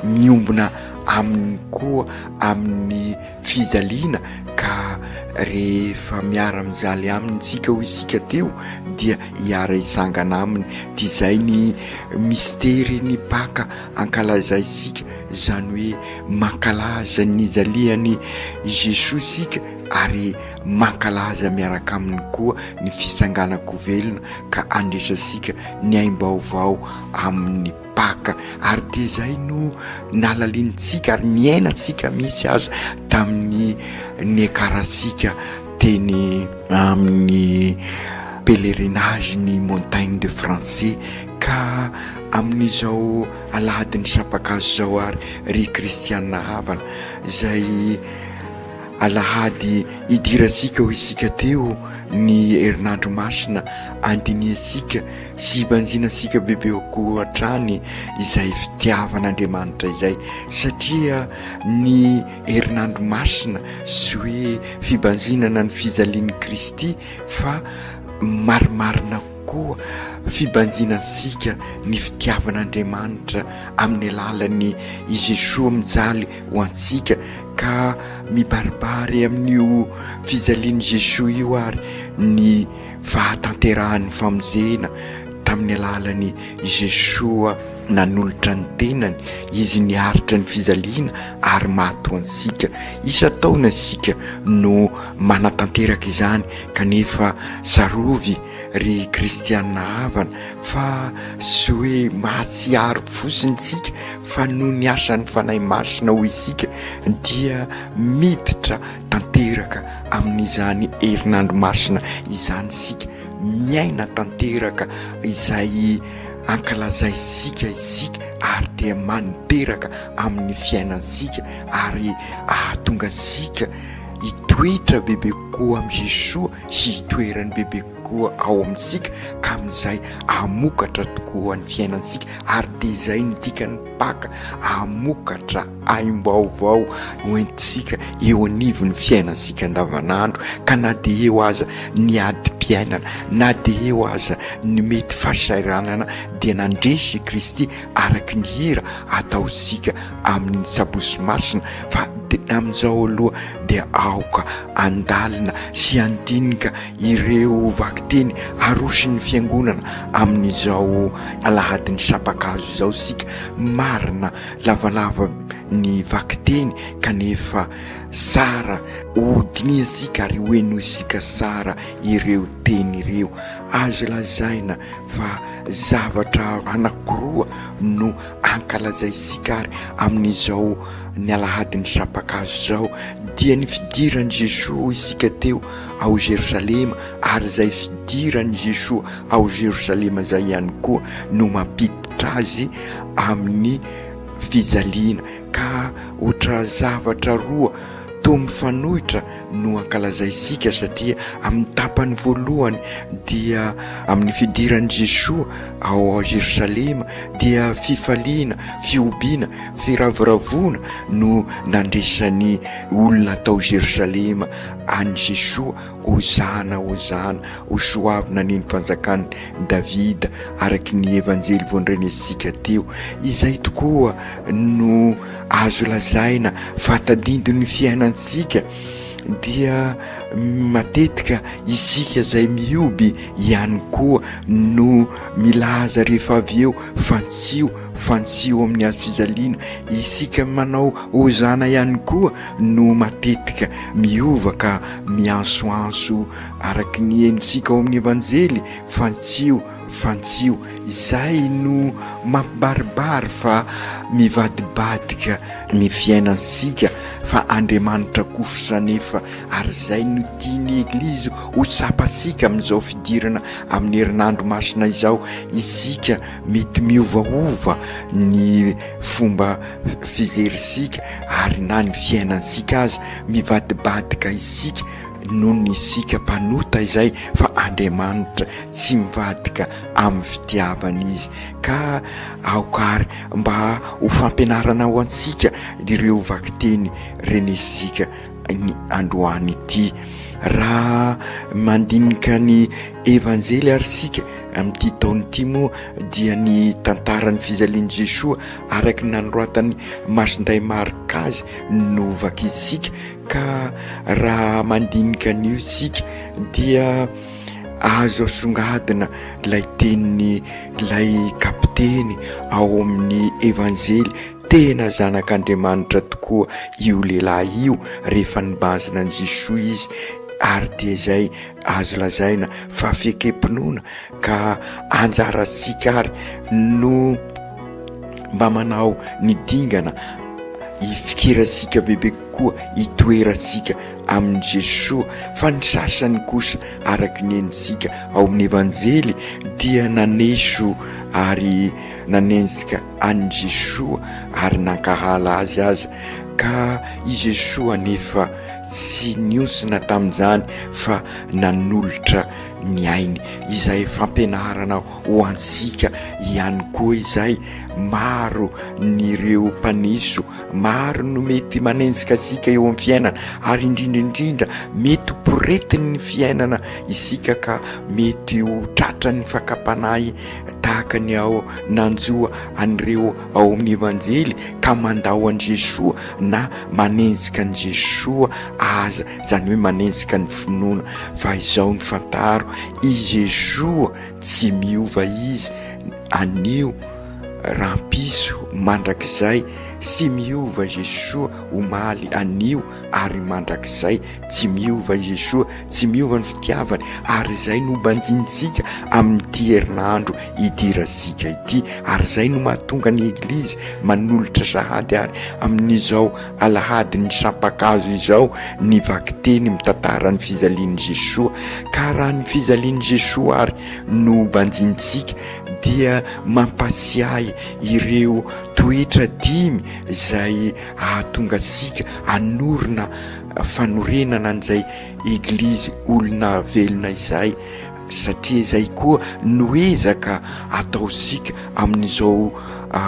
miombona aminy koa amin'ny fizaliana, ka rehefa miara mijaly amintsika ho isika teo dia hiara isangana aminy. Dia izay ny mistery ny Paka ankalaza isika, zany hoe mankalaza ny zaliany Jesosy isika ary mankalaza miaraka aminy koa ny fisanganako velona ka andresasika ny aim-baovao amin'ny Paka. Ary dia izay no nalalintsika ary niainantsika misy aza tamin'ny nekarasika teny amin'ny pèlerinage ny montagne de Français. Ka amin'izao alahadiny sapakazo zao ary ry Kristiana havana izay alahady idirasika ho isika teo ny herinandro masina andiniasika sy banjinasika bebe ko hatrany izay fitiavan'Andriamanitra izay, satria ny herinandro masina sy hoe fibanjinana ny fijalian'i Kristy fa marimarina koa fibanjinasika ny fitiavan'Andriamanitra amin'ny alalan'ny Jesosy mijaly ho antsika. Ka mibaribary amin'io fijalian'i Jesosy io ary ny fahatanterahan'ny famonjena tamin'ny alalan'ny Jesosy nanolotra ny tenany, izy niaritra ny fijaliana ary mato antsika. Isa-taona isika no manatanteraka izany, kanefa sarovy ry Kristiana havana fa sy hoe mahatsiaro fosintsika fa no ny asan'ny fanahy masina ho isika dia miditra tanteraka amin'izany herinandro masina izany isika, miaina tanteraka izay ankalazaisika isika ary dia maniteraka amin'ny fiainansika ary ahatonga asika hitoetra bebe koa amin'i Jesosy sy hitoerany bebe koa ao amintsika ka amin'izay amokatra tokoa ny fiainansika. Ary dia izay ny dikany Paka, amokatra aim-baovao hoentisika eo anivon'ny fiainansika andavanandro. Ka na dia eo aza ny adi-piainana, na dia eo aza ny mety fahasairanana dia nandresy Kristy araky ny hira ataosika amin'ny sabosy masina. Fa amin'izao aloha dia aoka andalina sy andinika ireo vakiteny arosy ny fiangonana amin'izao alahadiny sapakazo izao sika. Marina lavalava ny vakiteny kanefa sara hodiniasika ary hoenosika sara ireo teny ireo. Azo lazaina fa zavatra anakiroa no ankalazaisika ary amin'izao ny alahadiny sapakazo zao dia ny fidiran'i Jesosy isika teo ao Jerosalema, ary izay fidiran'i Jesosy ao Jerosalema zay ihany koa no mampiditra azy amin'ny fijaliana. Ka otra zavatra roa to mifanohitra no ankalazaisika, satria amin'ny tapany voalohany dia amin'ny fidiran'i Jesosy ao Jerosalema dia fifaliana, fiobiana, firavoravona no nandresany olona tao Jerosalema any Jesosy. Hozana, hozana, ho soavina ny mpanjakany Davida araky ny evanjely voandrenesika teo. Izay tokoa no azo lazaina fatadindon'ny fiainantsika dia matetika isika zay mioby ihany koa no milaza rehefa avy eo fantsio amin'ny azo fijaliana. Isika manao hozana ihany koa no matetika miova ka miansoanso araky ny henosika ao amin'ny evanjely, fantsio. Izay no mampibaribary fa mivadibadika ny fiainansika fa Andriamanitra kofotra nefa. Ary zay no tiany Eglizy ho sapasika amin'izao fidirana amin'ny herinandro masina izao. Isika mety miovaova ny fomba fizerisika ary na ny fiainansika aza mivadibadika isika noho ny isika mpanota izay, fa Andriamanitra tsy mivadika amin'ny fitiavana izy. Ka aokary mba ho fampianarana ho antsika ireo vakiteny renesika ny androany ity. Raha mandinika ny evanjely ary sika amin'ity taony ity moa dia ny tantarany fizaliany Jesoa araky nanoratany masinday marikazy no vakizitsika ka raha mandinika an'io sika dia azo asongadina lay teniny lay kapiteny ao amin'ny evanjely tena zanak'Andriamanitra tokoa io lehilahy io rehefa nibanjina an Jesoa izy ary dia zay azo lazaina fa fekepinoana ka anjarasika ary no mba manao ny dingana ifikirasika bebe koa itoerasika amin'ny Jesoa fa ny sasany kosa araky ny endritsika ao amin'ny evanjely dia naneso ary nanenjika an Jesoa ary nankahala azy aza ka i Jesoa nefa tsy niosina tamin'izany fa nanolotra ny ainy. Izay fampianarana ho antsika ihany koa izay. Maro nireo mpaniso, maro no mety manenjika asika eo amin'ny fiainana ary indrindra mety poretiny ny fiainana isika ka mety ho tratrany fakapanahy tahaka ny ao nanjoa an'ireo ao amin'ny evanjely ka mandao an Jesoa na manenjika an Jesoa aza, zany hoe manenjika ny finoana. Fa izao ny fantaro, i Jesoa tsy miova izy anio rampiso mandrakizay, sy miova Jesoa omaly anio ary mandrakizay, tsy miova Jesoa, tsy miova ny fitiavany ary zay no banjintsika amin'ity herinandro idirasika ity. Ary zay no mahatonga ny eglizy manolotra sahady ary amin'izao alahady ny sampakazo izao ny vakiteny mitantara ny fizalian'i Jesoa. Ka raha ny fizalian'i Jesoa ary no banjintsika dia mampasiahy ireo toetra dimy zay ahatonga sika anorina fanorenana an'izay eglizy olona velona izay, satria zay koa noezaka ataosika amin'izao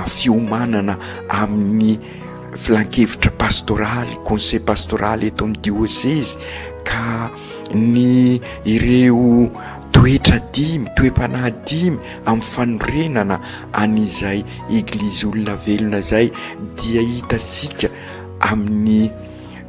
fiomanana amin'ny filan-kevitra pastoraly, conseil pastoraly eto amin'ny diocèse. Ka ny ireo toetra dimy, toe-panahy dimy amin'ny fanorenana an'izay eglizy olona velona zay dia hitasika amin'ny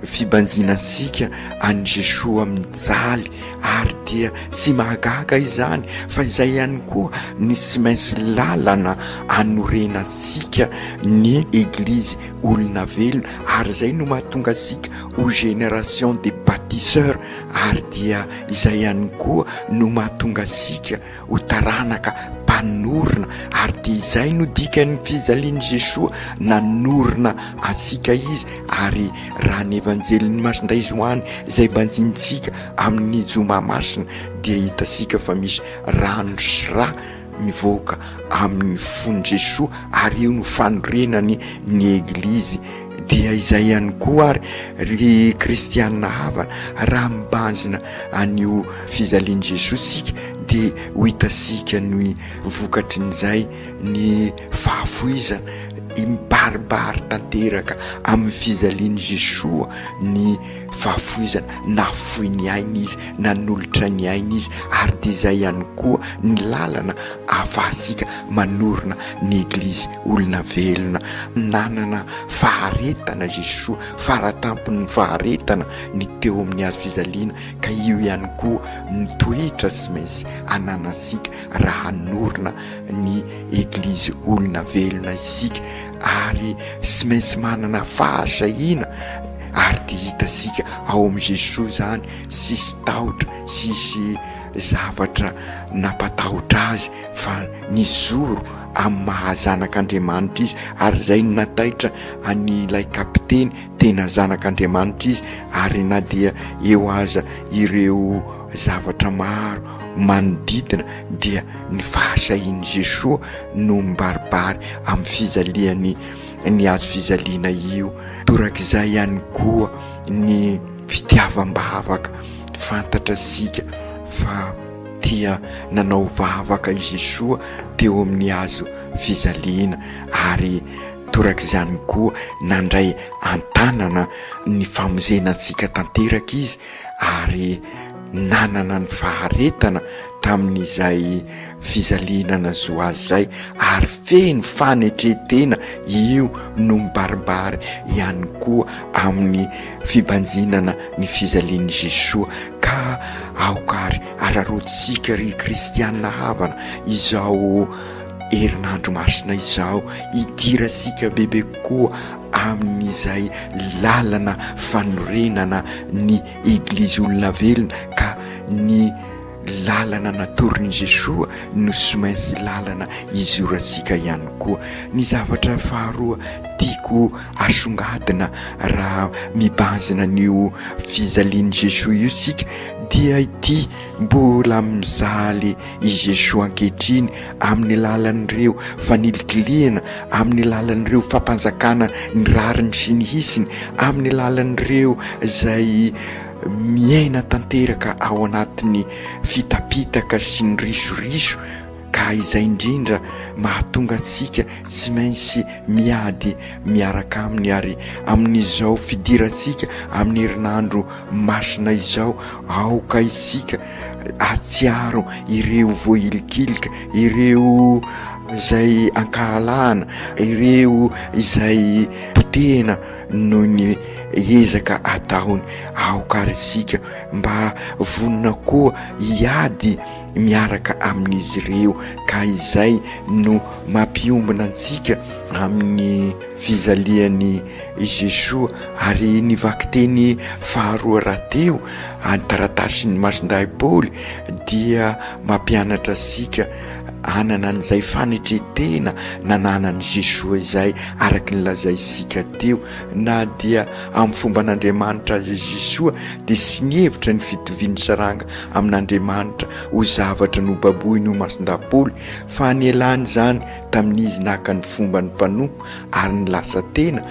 fibanjinasika an Jesoa mijaly. Ary dia tsy mahagaga izany fa izay ihany koa ny tsy maintsy lalana anorenasika ny eglizy olona velona. Ary zay no mahatonga asika ho génération de bâtisseurs. Ary dia izay ihany koa no mahatonga asika ho taranaka mpanorina. Ary dia izay no dikan'ny fizalian'i Jesoa, nanorina asika izy. Ary raha ny evanjeliny masinday Zoany izay banjintsika amin'ny joma masina dia hitasika fa misy rano sy ra mivoaka amin'ny fon'i Jesoa ary io no fanorenany ny eglizy. Dia izay ihany koa ary ry kristianina havana raha mibanjina an'io fizalian'i Jesoa sika dia ho hitasika ny vokatrin'izay ny fahafoizana mibaribary tanteraka amin'ny fizalian'i Jesoa, ny fahafoizana nafoy ny aina izy, nanolotra ny aina izy. Ary dia izay ihany koa ny lalana ahafahasika manorina ny eglizy olona velona. Nanana faharetana Jesoa, faratampon'ny faharetana ny teo amin'ny azo fizaliana. Ka io ihany koa ny toetra sy maintsy ananasika raha hanorina ny eglizy olona velona isika. Ary sy maintsy manana fahasahina. Ary dia hitasika ao amin'ny Jesoa zany sisy tahotra, sisy zavatra nampatahotra azy fa nizoro amin'ny mahazanak'Andriamanitra izy. Ary zay no nataitra an'ilay kapiteny tena zanak'Andriamanitra izy. Ary na dia eo aza ireo zavatra maro manodidina dia ny fahasahin'i Jesoa no mibaribary amin'ny fizaliany ny azo fizaliana io. Torak'izay ihany koa ny fitiavam-bavaka. Fantatra sika fa tia nanao vavaka i Jesoa teo amin'ny azo fizaliana. Ary torak'izany koa nandray antanana ny famonjenantsika tanteraka izy. Ary nanana ny faharetana tamin'izay fizalinana zo azy zay, ary feno fanetretena io no mibaribary ihany koa amin'ny fibanjinana ny fizalian'i Jesoa. Ka aokary ararotsika ry kristianina havana izao herinandro masina izao, idirasika bebe koa amin'izay lalana fanorenana ny eglizy olona velona, ka ny lalana natorin'i Jesoa no sy maintsy lalana izorasika ihany koa. Ny zavatra faharoa tiako asongadina raha mibanjina n'io fizalian'i Jesoa io sika dia ity: mbola mizaly i Jesoa ankehitriny amin'ny lalan'ireo fanilikiliana, amin'ny lalan'ireo fampanjakana ny rariny sy ny hisiny, amin'ny lalan'ireo zay miaina tanteraka ao anatin'ny fitapitaka sy ny risoriso. Ka izay indrindra mahatonga antsika tsy maintsy miady miaraka aminy, ary amin'izao fidirantsika amin'ny herinandro masina izao aoka isika atsiaro ireo voailikilika, ireo izay ankahalana, ireo izay potehana noho ny ezaka ataony. Aokary isika mba vonona koa hiady miaraka amin'izy ireo, ka izay no mampiombona antsika amin'ny fizalian'i Jesoa. Ary ny vakiteny faharoa rahateo an-taratasiny Masindahy Paoly dia mampianatra asika anana an'izay fanetretena nananan'i Jesoa izay, araky ny lazaisika teo. Na dia amin'ny fomba n'Andriamanitra azy Jesoa dia sy nihevitra ny fitoviany saranga amin'Andriamanitra ho zavatra no baboiny ho Masindahy Paoly, fa nialany zany tamin'izy naka ny fomba ny mpanoho ary ny lasa tena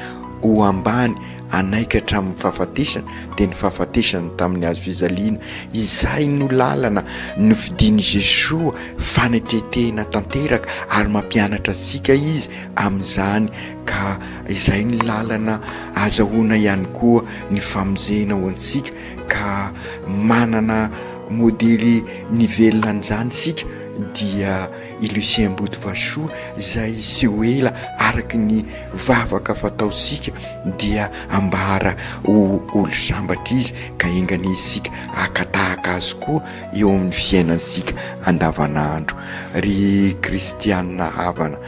ho ambany anaika hatramin'ny fahafatesana, dia ny fahafatesana tamin'ny azo fizaliana. Izay no lalana no fidian'i Jesoa, fanetretena tanteraka, ary mampianatra antsika izy amin'izany. Ka izay ny lalana azahoana ihany koa ny famonjena ho antsika, ka manana modely nivelona an'izany sika dia i Lucien Mbotovasoa zay sy ho ela araky ny vavaka fataosika dia ambara ho olo sambatra izy, ka engany isika akatahaka azy koa eo amin'ny fiainansika andavanandro. Ry kristianina havana,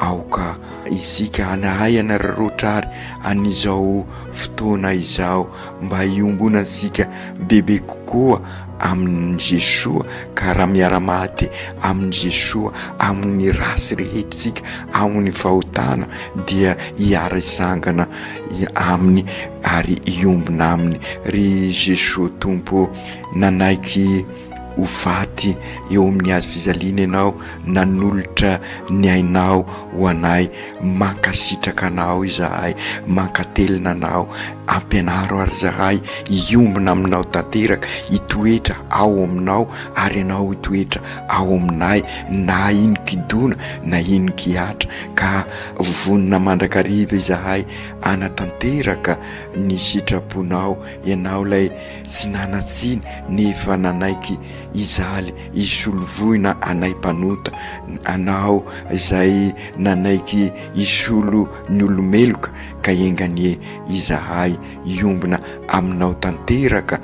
aoka isika anahay anararoatra ary an'izao fotoana izao mba hiombonantsika bebe kokoa amin'i Jesoa, ka raha miara-maty amin'i Jesoa amin'ny rasy rehetritsika amin'ny fahotana dia hiara isangana aminy ary hiombona aminy. Ry Jesoa Tompo, nanaiky ho faty eo amin'ny azo fizaliana ianao, nanolotra ny ainao ho anay, mankasitraka anao izahay, mankatelina anao, ampianaro ary zahay hiombona aminao tanteraka, hitoetra ao aminao ary ianao hitoetra ao aminay, na ino kidona na ino kiatra. Ka vonona mandrakariva izahay anatanteraka ny sitraponao, ianao lay tsy nanatsiny nefa nanaiky izaly isolovoina anay mpanota, anao izay nanaiky isolo ny olomeloka, ka engany izahay iombona aminao tanteraka,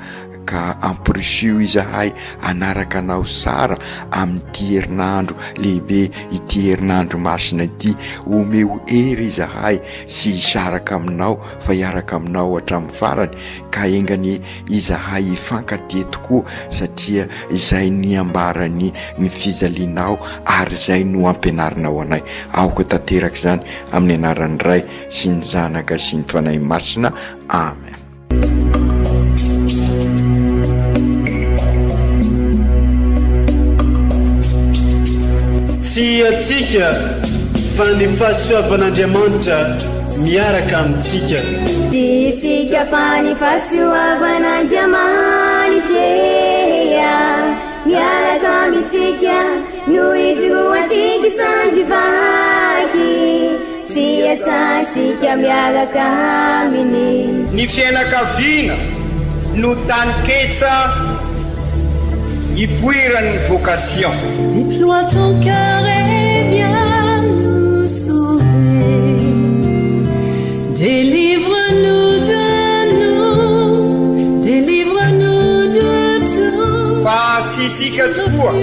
ka ampirisio izahay anaraka anao sara amin'ity herinandro lehibe, ity herinandro masina ity. Omeo hery izahay sy hisaraka aminao, fa hiaraka aminao hatramin'ny farany, ka engany izahay hifankatia tokoa, satria izay ny ambarany ny fizalinao ary izay no ampianarinao anay. Aoka tanteraka izany amin'ny anaran'ny Ray sy ny Zanaka sy ny Fanahy Masina. Amen. Tsy atsika fa ny fahasoavan'Andriamanitra miaraka amintsika. Tsy isika fa ny fahasoavan'Andriamanitra miaraka amintsika, no izy ho antsika sandrivaky, sy asantsika miaraka aminy. Ny fianakaviana no tany ketsa hipoirany vocation. Déploie ton cœur et viens nous sauver. Délivre-nous de nous, délivre-nous de tout. Fa sisika tokoa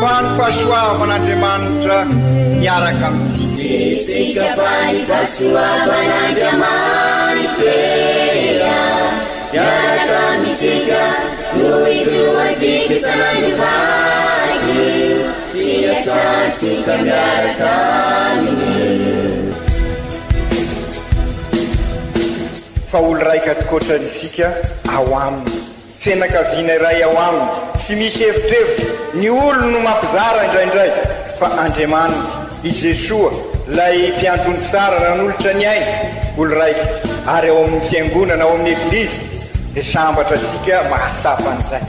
fa ny fahasoavan'Andriamanitra miaraka amintsika. Sisika fa ny fahasoavan'Andriamanitra miaraka amintsika no itoazika isan'androvaky sy asantsika miaraka aminy. Fa olo raika tokoatranisika ao aminy, fianakaviana iray ao aminy, tsy misy hevitrevitra. Ny olo no mampizara indraindray, fa Andriamanitra i Jesoa lay mpiandrony tsara ranolotra ny aina, olo raika. Ary ao amin'ny fiangonana, ao amin'ny eglizy dia sambatra antsika mahasapa an'izay.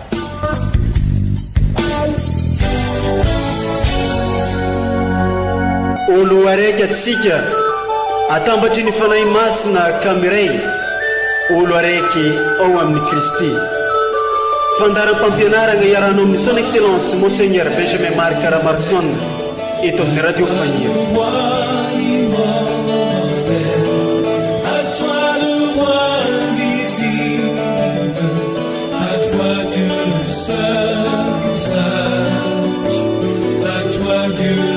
Olo araiky atsika atambatry ny fanahy masina kamiray, olo araiky ao amin'ny Kristy. Fandaram-pampianarana iarahana amin'ny son excellence Monseigneur Benjamin Marc Caramarson eto amin'ny radio Fania. À toi Dieu.